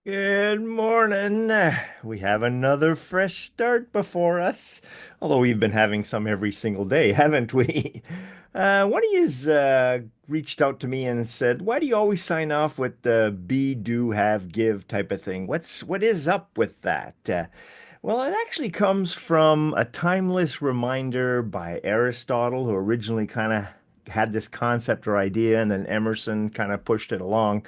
Good morning. We have another fresh start before us, although we've been having some every single day, haven't we? One of yous reached out to me and said, "Why do you always sign off with the be, do, have, give type of thing? What is up with that?" Well, it actually comes from a timeless reminder by Aristotle, who originally kind of had this concept or idea, and then Emerson kind of pushed it along.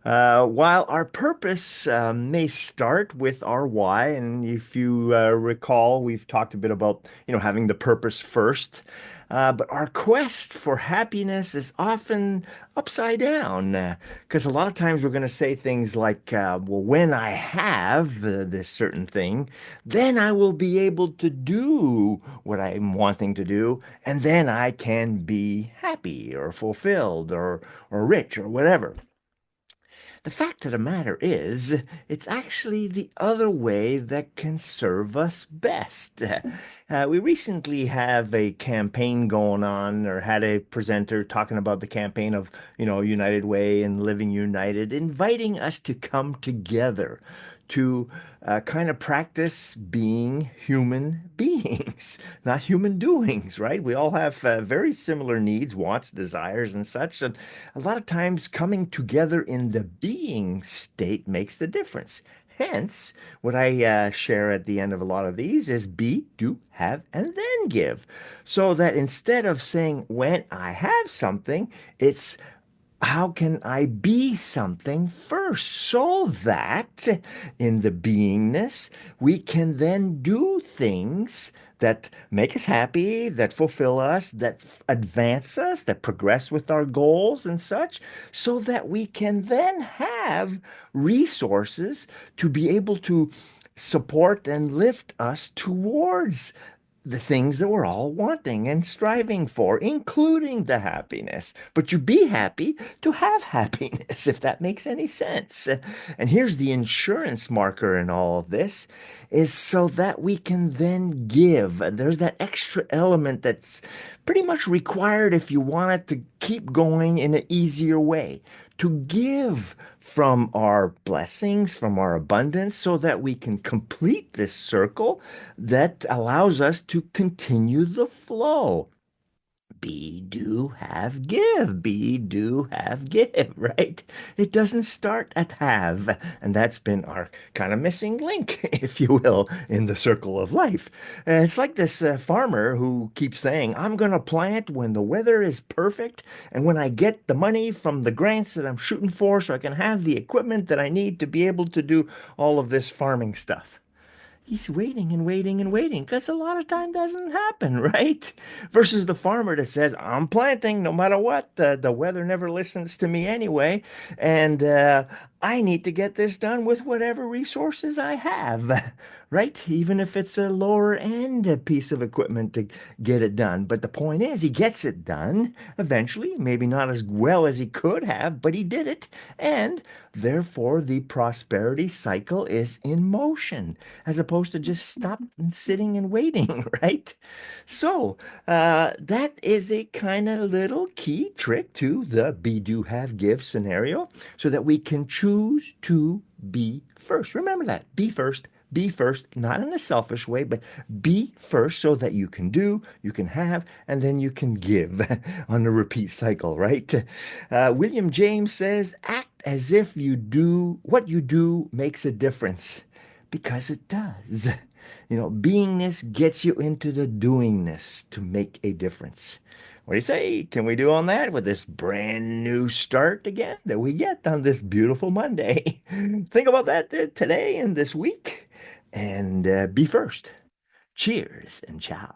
While our purpose may start with our why, and if you recall, we've talked a bit about, having the purpose first, but our quest for happiness is often upside down, because a lot of times we're going to say things like, well, when I have this certain thing, then I will be able to do what I'm wanting to do, and then I can be happy or fulfilled or rich or whatever. The fact of the matter is, it's actually the other way that can serve us best. We recently have a campaign going on, or had a presenter talking about the campaign of, United Way and Living United, inviting us to come together to kind of practice being human beings, not human doings, right? We all have very similar needs, wants, desires, and such. And a lot of times coming together in the being state makes the difference. Hence, what I share at the end of a lot of these is be, do, have, and then give. So that instead of saying when I have something, it's how can I be something first so that in the beingness we can then do things that make us happy, that fulfill us, that advance us, that progress with our goals and such, so that we can then have resources to be able to support and lift us towards the things that we're all wanting and striving for, including the happiness. But you be happy to have happiness, if that makes any sense. And here's the insurance marker in all of this is so that we can then give. There's that extra element that's pretty much required if you want it to keep going in an easier way. To give from our blessings, from our abundance, so that we can complete this circle that allows us to continue the flow. Be, do, have, give. Be, do, have, give, right? It doesn't start at have. And that's been our kind of missing link, if you will, in the circle of life. It's like this farmer who keeps saying, I'm going to plant when the weather is perfect and when I get the money from the grants that I'm shooting for so I can have the equipment that I need to be able to do all of this farming stuff. He's waiting and waiting and waiting because a lot of time doesn't happen, right? Versus the farmer that says, I'm planting no matter what. The weather never listens to me anyway. And I need to get this done with whatever resources I have, right? Even if it's a lower end piece of equipment to get it done. But the point is, he gets it done eventually, maybe not as well as he could have, but he did it. And therefore, the prosperity cycle is in motion as opposed to just stop and sitting and waiting, right? So, that is a kind of little key trick to the be, do, have, give scenario so that we can choose to be first. Remember that. Be first, not in a selfish way, but be first so that you can do, you can have, and then you can give on the repeat cycle, right? William James says, act as if you do what you do makes a difference because it does. Beingness gets you into the doingness to make a difference. What do you say? Can we do on that with this brand new start again that we get on this beautiful Monday? Think about that today and this week and be first. Cheers and ciao.